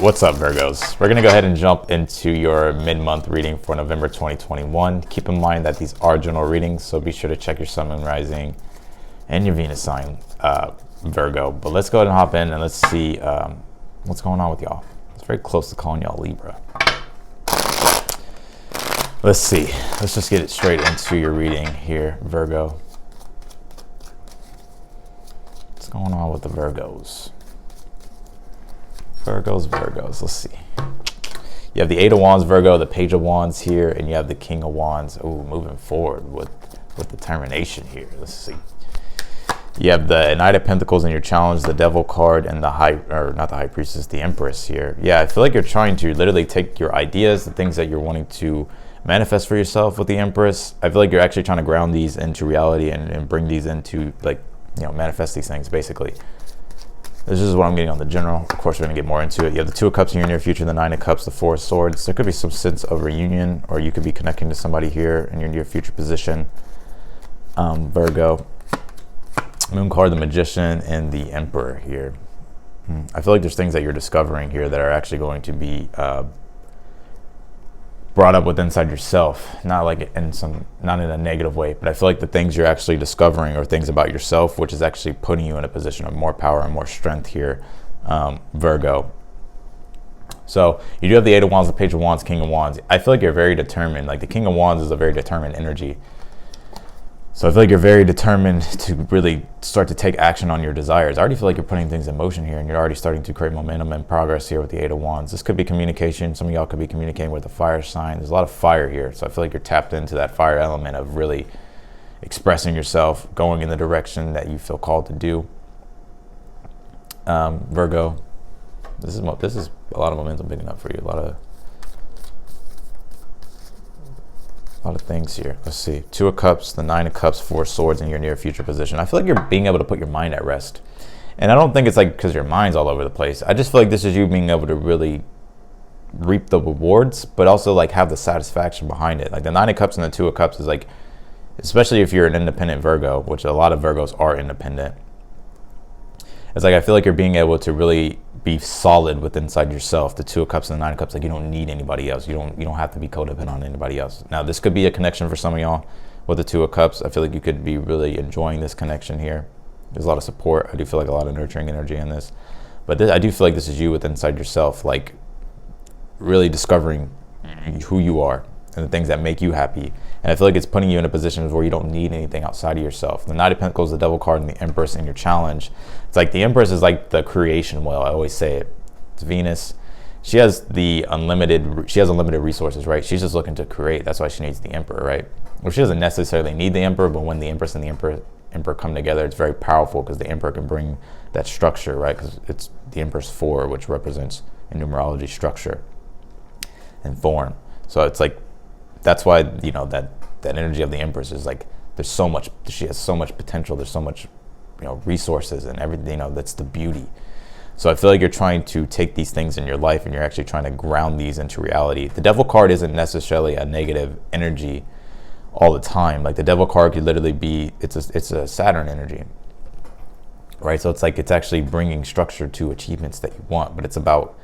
What's up, Virgos? We're going to go ahead and jump into your mid-month reading for November 2021. Keep in mind that these are general readings, so be sure to check your sun, moon, rising, and your Venus sign, Virgo. But let's go ahead and hop in and let's see what's going on with y'all. It's very close to calling y'all Libra. Let's see. Let's just get it straight into your reading here, Virgo. What's going on with the Virgos? Virgos, let's see. You have the Eight of Wands, Virgo, the Page of Wands here, and you have the King of Wands. Ooh, moving forward with determination here. Let's see. You have the Knight of Pentacles in your challenge, the Devil card, and the not the High Priestess, the Empress here. Yeah, I feel like you're trying to literally take your ideas, the things that you're wanting to manifest for yourself with the Empress. I feel like you're actually trying to ground these into reality and bring these into, like, you know, manifest these things, basically. This is what I'm getting on the general. Of course, we're going to get more into it. You have the Two of Cups in your near future, the Nine of Cups, the Four of Swords. There could be some sense of reunion, or you could be connecting to somebody here in your near future position, Virgo. Moon card, the Magician, and the Emperor here. I feel like there's things that you're discovering here that are actually going to be brought up with inside yourself, not in a negative way, but I feel like the things you're actually discovering are things about yourself, which is actually putting you in a position of more power and more strength here, Virgo. So you do have the Eight of Wands, the Page of Wands, King of Wands. I feel like you're very determined. Like, the King of Wands is a very determined energy. So I feel like you're very determined to really start to take action on your desires. I already feel like you're putting things in motion here, and you're already starting to create momentum and progress here with the Eight of Wands. This could be communication. Some of y'all could be communicating with a fire sign. There's a lot of fire here. So I feel like you're tapped into that fire element of really expressing yourself, going in the direction that you feel called to do. Virgo, this is a lot of momentum picking up for you. A lot of things here. Let's see. Two of Cups, the Nine of Cups, Four of Swords in your near future position. I feel like you're being able to put your mind at rest. And I don't think it's like because your mind's all over the place. I just feel like this is you being able to really reap the rewards, but also like have the satisfaction behind it. Like the Nine of Cups and the Two of Cups is like, especially if you're an independent Virgo, which a lot of Virgos are independent. It's like I feel like you're being able to really be solid with inside yourself. The Two of Cups and the Nine of Cups, like you don't need anybody else. You don't have to be codependent on anybody else. Now this could be a connection for some of y'all with the Two of Cups. I feel like you could be really enjoying this connection here. There's a lot of support. I do feel like a lot of nurturing energy in this, but I do feel like this is you with inside yourself, like really discovering who you are and the things that make you happy. And I feel like it's putting you in a position where you don't need anything outside of yourself. The Knight of Pentacles, the Devil card, and the Empress in your challenge. It's like the Empress is like the creation whale. I always say it. It's Venus. She has unlimited resources, right? She's just looking to create. That's why she needs the Emperor, right? Well, she doesn't necessarily need the Emperor, but when the Empress and the Emperor come together, it's very powerful because the Emperor can bring that structure, right? Because it's the Empress 4, which represents in numerology structure and form. So it's like, that's why, you know, that energy of the Empress is like, she has so much potential. There's so much, you know, resources and everything, you know, that's the beauty. So I feel like you're trying to take these things in your life and you're actually trying to ground these into reality. The Devil card isn't necessarily a negative energy all the time. Like the Devil card could literally be, it's a Saturn energy, right? So it's like, it's actually bringing structure to achievements that you want, but it's about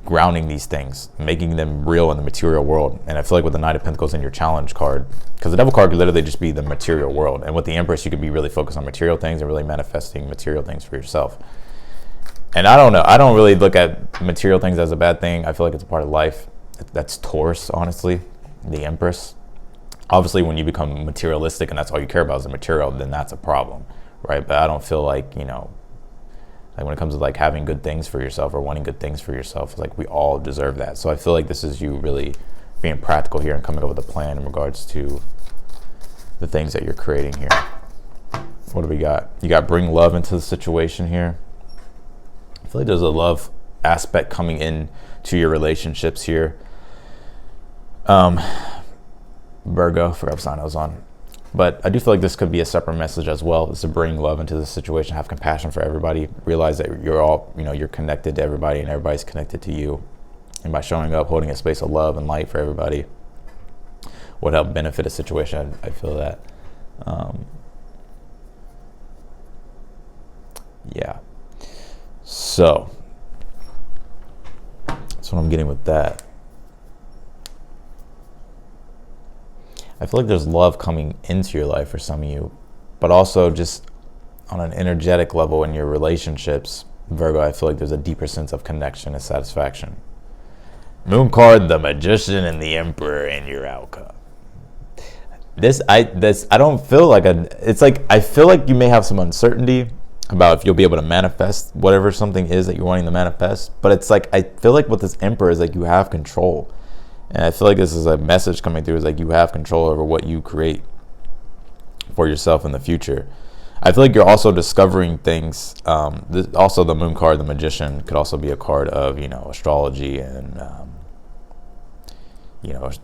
grounding these things, making them real in the material world. And I feel like with the Knight of Pentacles in your challenge card, because the Devil card could literally just be the material world, and with the Empress you could be really focused on material things and really manifesting material things for yourself. And I don't know, I don't really look at material things as a bad thing. I feel like it's a part of life. That's Taurus, honestly, the Empress. Obviously when you become materialistic and that's all you care about is the material, then that's a problem, right? But I don't feel like, you know, like when it comes to like having good things for yourself or wanting good things for yourself, like we all deserve that. So I feel like this is you really being practical here and coming up with a plan in regards to the things that you're creating here. What do we got? You got bring love into the situation here. I feel like there's a love aspect coming in to your relationships here. Virgo, forgot what sign I was on. But I do feel like this could be a separate message as well. It's to bring love into the situation, have compassion for everybody, realize that you're all, you know, you're connected to everybody and everybody's connected to you. And by showing up, holding a space of love and light for everybody would help benefit a situation. I feel that. Yeah. So That's what I'm getting with that. I feel like there's love coming into your life for some of you, but also just on an energetic level in your relationships, Virgo, I feel like there's a deeper sense of connection and satisfaction. Moon card, the Magician and the Emperor, and your outcome. I don't feel like it's like, I feel like you may have some uncertainty about if you'll be able to manifest whatever something is that you're wanting to manifest, but it's like, I feel like with this Emperor is like you have control. And I feel like this is a message coming through, is like you have control over what you create for yourself in the future. I feel like you're also discovering things. Also, the Moon card, the Magician, could also be a card of, astrology and,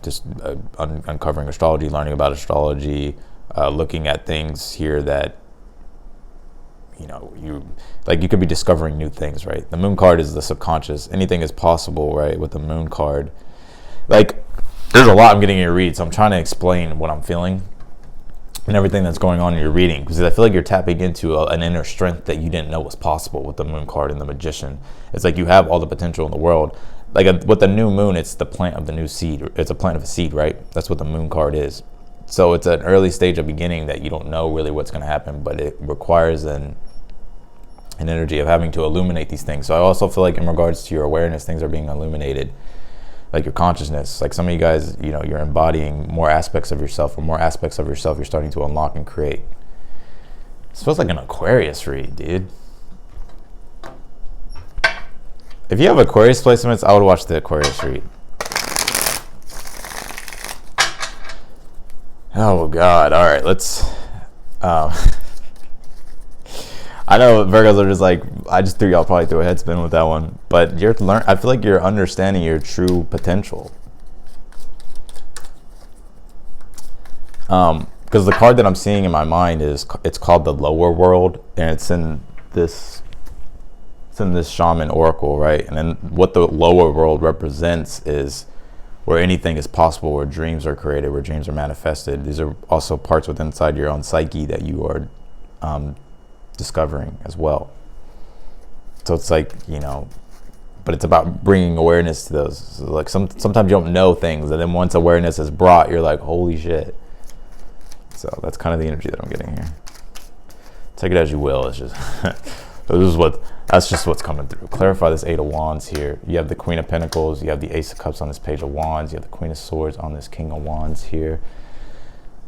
just uncovering astrology, learning about astrology, looking at things here that, you could be discovering new things, right? The Moon card is the subconscious. Anything is possible, right? With the Moon card. Like, there's a lot I'm getting in your read, so I'm trying to explain what I'm feeling and everything that's going on in your reading, because I feel like you're tapping into an inner strength that you didn't know was possible with the Moon card and the Magician. It's like you have all the potential in the world. Like with the new moon, it's the plant of the new seed. It's a plant of a seed, right? That's what the Moon card is. So it's an early stage of beginning that you don't know really what's going to happen, but it requires an energy of having to illuminate these things. So I also feel like in regards to your awareness, things are being illuminated. Like your consciousness, like some of you guys, you're embodying more aspects of yourself, or more aspects of yourself you're starting to unlock and create. This feels like an Aquarius read, dude. If you have Aquarius placements, I would watch the Aquarius read. Oh God! All right, let's. I know Virgos are just like, I just threw y'all probably through a head spin with that one, but I feel like you're understanding your true potential. Because the card that I'm seeing in my mind it's called the Lower World, and it's in this shaman oracle, right? And then what the lower world represents is where anything is possible, where dreams are created, where dreams are manifested. These are also parts within inside your own psyche that you are discovering as well. So it's like, but it's about bringing awareness to those. So like sometimes you don't know things, and then once awareness is brought, you're like, holy shit. So that's kind of the energy that I'm getting here. Take it as you will. It's just that's just what's coming through. Clarify this Eight of Wands here. You have the Queen of Pentacles, you have the Ace of Cups on this Page of Wands, you have the Queen of Swords on this King of Wands here.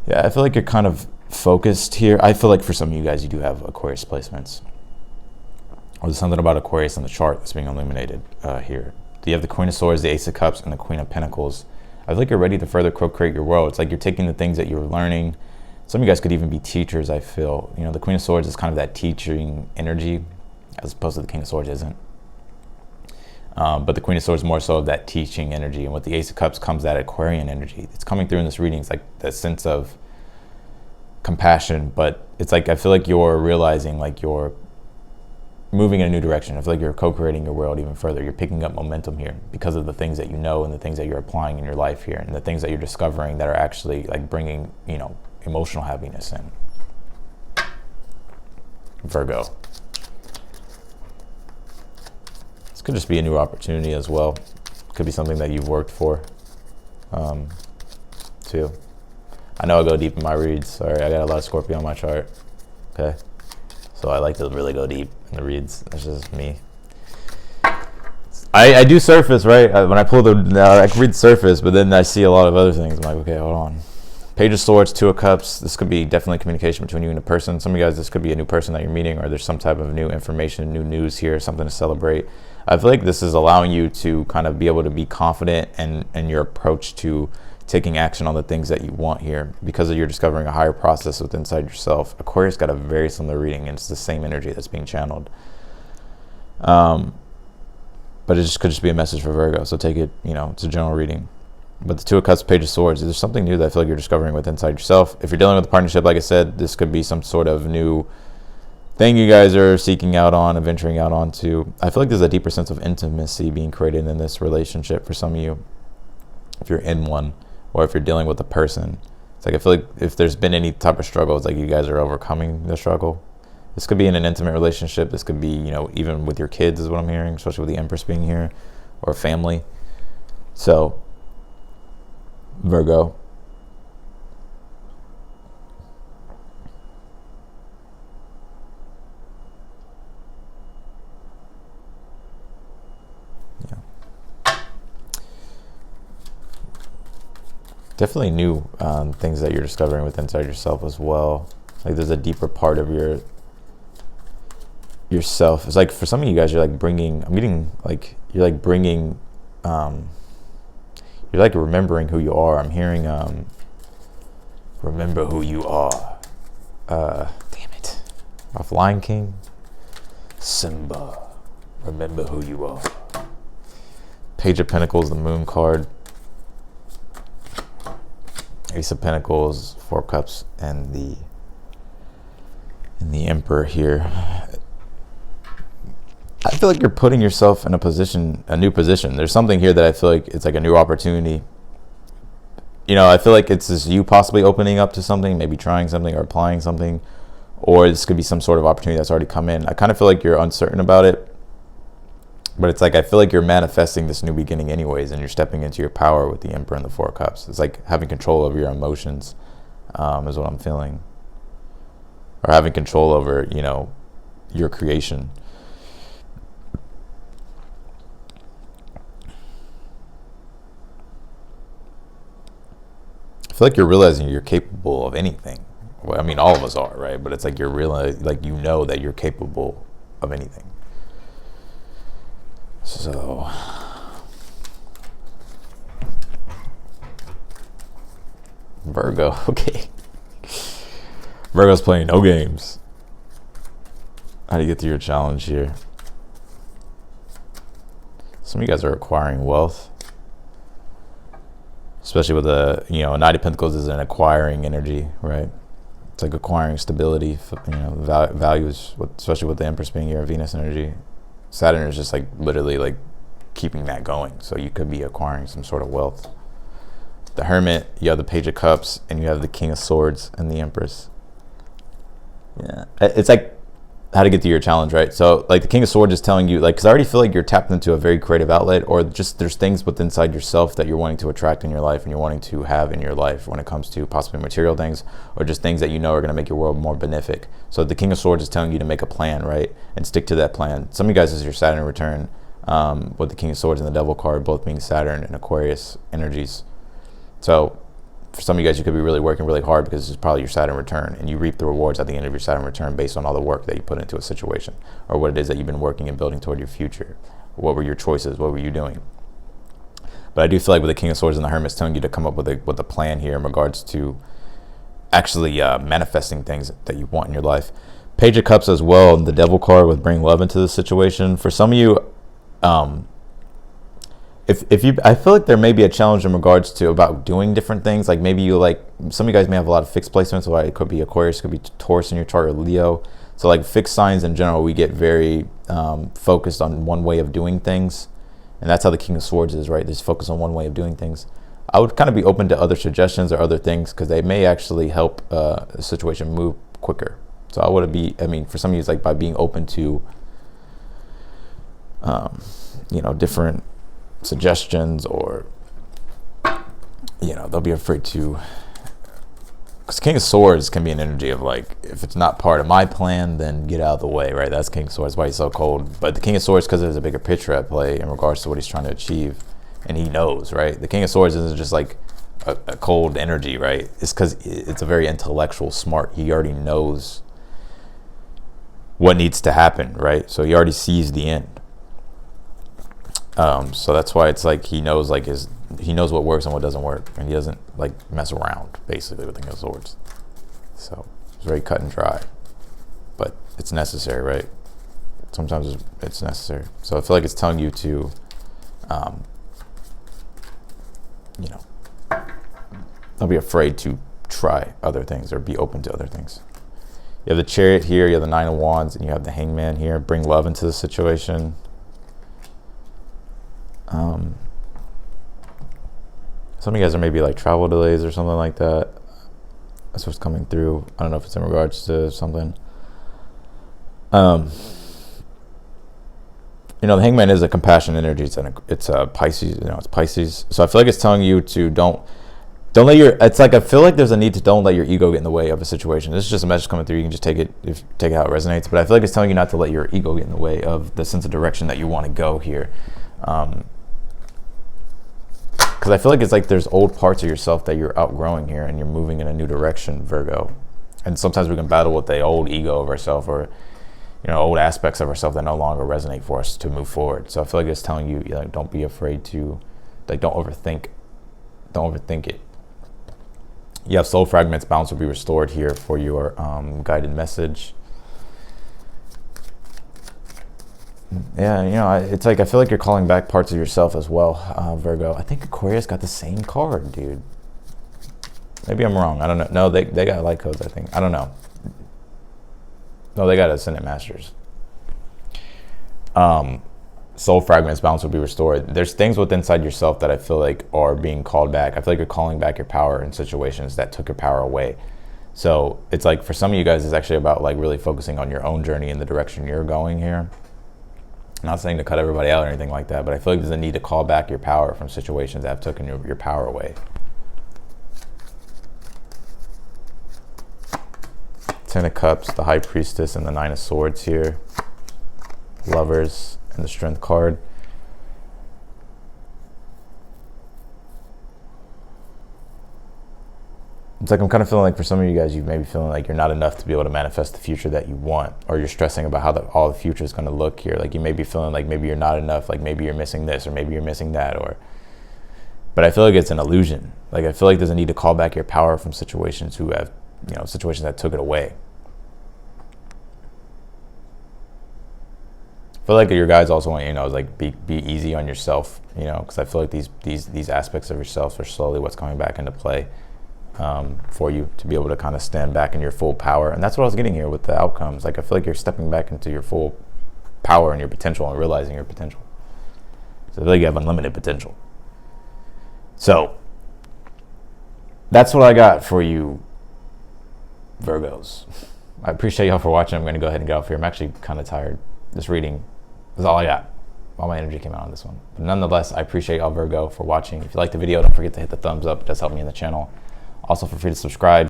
Yeah, I feel like you're kind of focused here. I feel like for some of you guys, you do have Aquarius placements, or there's something about Aquarius in the chart that's being illuminated here. You have the Queen of Swords, the Ace of Cups, and the Queen of Pentacles. I feel like you're ready to further co-create your world. It's like you're taking the things that you're learning. Some of you guys could even be teachers, I feel. The Queen of Swords is kind of that teaching energy, as opposed to the King of Swords isn't. But the Queen of Swords is more so of that teaching energy. And with the Ace of Cups comes that Aquarian energy. It's coming through in this reading. It's like that sense of compassion, but it's like I feel like you're realizing like you're moving in a new direction. I feel like you're co-creating your world even further. You're picking up momentum here because of the things that you know and the things that you're applying in your life here, and the things that you're discovering that are actually like bringing emotional happiness in. Virgo. This could just be a new opportunity as well. Could be something that you've worked for too. I know I go deep in my reads. Sorry, I got a lot of Scorpio on my chart. Okay, so I like to really go deep in the reads. That's just me. I do surface, right? When I pull I can read the surface, but then I see a lot of other things. I'm like, okay, hold on. Page of Swords, Two of Cups. This could be definitely communication between you and a person. Some of you guys, this could be a new person that you're meeting, or there's some type of new information, new news here, something to celebrate. I feel like this is allowing you to kind of be able to be confident in your approach to taking action on the things that you want here, because you're discovering a higher process within inside yourself. Aquarius got a very similar reading, and it's the same energy that's being channeled. But it just could just be a message for Virgo. So take it, it's a general reading. But the Two of Cups, Page of Swords, there's something new that I feel like you're discovering within inside yourself. If you're dealing with a partnership, like I said, this could be some sort of new thing you guys are seeking out on and venturing out onto. I feel like there's a deeper sense of intimacy being created in this relationship for some of you, if you're in one, or if you're dealing with a person. It's like I feel like if there's been any type of struggle, it's like you guys are overcoming the struggle. This could be in an intimate relationship. This could be, even with your kids is what I'm hearing, especially with the Empress being here. or family. So, Virgo. Definitely new things that you're discovering with inside yourself as well. Like there's a deeper part of yourself. It's like for some of you guys, you're like bringing. I'm getting like you're like bringing. You're like remembering who you are. I'm hearing. Remember who you are. Damn it. Off Lion King. Simba. Remember who you are. Page of Pentacles, the Moon card. Ace of Pentacles, Four Cups, and the Emperor here. I feel like you're putting yourself in a new position. There's something here that I feel like it's like a new opportunity. You know, I feel like it's just you possibly opening up to something, maybe trying something or applying something, or this could be some sort of opportunity that's already come in. I kind of feel like you're uncertain about it. But it's like, I feel like you're manifesting this new beginning anyways, and you're stepping into your power with the Emperor and the Four Cups. It's like having control over your emotions, is what I'm feeling. Or having control over, you know, your creation. I feel like you're realizing you're capable of anything. Well, I mean, all of us are, right? But it's like you're realizing, like, you know that you're capable of anything. So, Virgo, okay. Virgo's playing no games. How do you get through your challenge here? Some of you guys are acquiring wealth. Especially with the, you know, Knight of Pentacles is an acquiring energy, right? It's like acquiring stability, you know, values, especially with the Empress being your Venus energy. Saturn is just like literally like keeping that going. So you could be acquiring some sort of wealth. The Hermit, you have the Page of Cups, and you have the King of Swords and the Empress. Yeah, it's like how to get through your challenge, right? So like the King of Swords is telling you, like, because I already feel like you're tapped into a very creative outlet, or just there's things within inside yourself that you're wanting to attract in your life and you're wanting to have in your life when it comes to possibly material things or just things that you know are going to make your world more benefic. So the King of Swords is telling you to make a plan, right? And stick to that plan. Some of you guys, this is your Saturn return, with the King of Swords and the Devil card both being Saturn and Aquarius energies. So for some of you guys, you could be really working really hard because this is probably your Saturn return, and you reap the rewards at the end of your Saturn return based on all the work that you put into a situation or what it is that you've been working and building toward your future. What were your choices? What were you doing? But I do feel like with the King of Swords and the Hermit, it's telling you to come up with a plan here in regards to actually manifesting things that you want in your life. Page of Cups as well, the Devil card with bring love into the situation. For some of you, if you, I feel like there may be a challenge in regards to about doing different things. Like maybe you like, some of you guys may have a lot of fixed placements. Or it could be Aquarius, it could be Taurus in your chart, or Leo. So like fixed signs in general, we get very focused on one way of doing things. And that's how the King of Swords is, right? Just focus on one way of doing things. I would kind of be open to other suggestions or other things because they may actually help a situation move quicker. So I would be, I mean, for some of you, it's like by being open to, you know, different suggestions, or, you know, they'll be afraid to, because King of Swords can be an energy of like, if it's not part of my plan, then get out of the way, right? That's King of Swords, why he's so cold. But the King of Swords, because there's a bigger picture at play in regards to what he's trying to achieve, and he knows, right? The King of Swords isn't just like a cold energy, right? It's because it's a very intellectual, smart, he already knows what needs to happen, right? So he already sees the end. So that's why it's like he knows, like, he knows what works and what doesn't work, and he doesn't like mess around basically with the King of Swords. So it's very cut and dry, but it's necessary, right? Sometimes it's necessary. So I feel like it's telling you to, you know, don't be afraid to try other things or be open to other things. You have the Chariot here, you have the Nine of Wands, and you have the Hangman here. Bring love into the situation. Some of you guys are maybe like travel delays or something like that. That's what's coming through. I don't know if it's in regards to something. You know, the Hangman is a compassion energy. It's a Pisces. You know, it's Pisces. So I feel like it's telling you to don't let your. It's like I feel like there's a need to don't let your ego get in the way of a situation. This is just a message coming through. You can just take it how it resonates. But I feel like it's telling you not to let your ego get in the way of the sense of direction that you want to go here. Because I feel like it's like there's old parts of yourself that you're outgrowing here, and you're moving in a new direction, Virgo. And sometimes we can battle with the old ego of ourselves, or old aspects of ourselves that no longer resonate for us to move forward. So I feel like it's telling you, like, don't be afraid to, like, don't overthink it. You have soul fragments. Balance will be restored here for your guided message. Yeah, it's like I feel like you're calling back parts of yourself as well, Virgo. I think Aquarius got the same card, dude. Maybe I'm wrong. I don't know. No, they got light codes, I think. I don't know. No, they got Ascendant Masters. Soul fragments, balance will be restored. There's things within inside yourself that I feel like are being called back. I feel like you're calling back your power in situations that took your power away. So it's like for some of you guys, it's actually about like really focusing on your own journey in the direction you're going here. I'm not saying to cut everybody out or anything like that, but I feel like there's a need to call back your power from situations that have taken your power away. Ten of Cups, the High Priestess, and the Nine of Swords here. Lovers, and the Strength card. It's like I'm kind of feeling like for some of you guys, you may be feeling like you're not enough to be able to manifest the future that you want, or you're stressing about how all the future is going to look here. Like you may be feeling like maybe you're not enough, like maybe you're missing this, or maybe you're missing that, but I feel like it's an illusion. Like I feel like there's a need to call back your power from situations who have, situations that took it away. I feel like your guys also want, like be easy on yourself, because I feel like these aspects of yourself are slowly what's coming back into play. For you to be able to kind of stand back in your full power. And that's what I was getting here with the outcomes. Like I feel like you're stepping back into your full power and your potential and realizing your potential. So I feel like you have unlimited potential. So that's what I got for you, Virgos. I appreciate y'all for watching. I'm going to go ahead and get off here. I'm actually kind of tired. This reading is all I got. All my energy came out on this one. But nonetheless, I appreciate y'all, Virgo, for watching. If you liked the video, don't forget to hit the thumbs up. It does help me in the channel. Also, feel free to subscribe.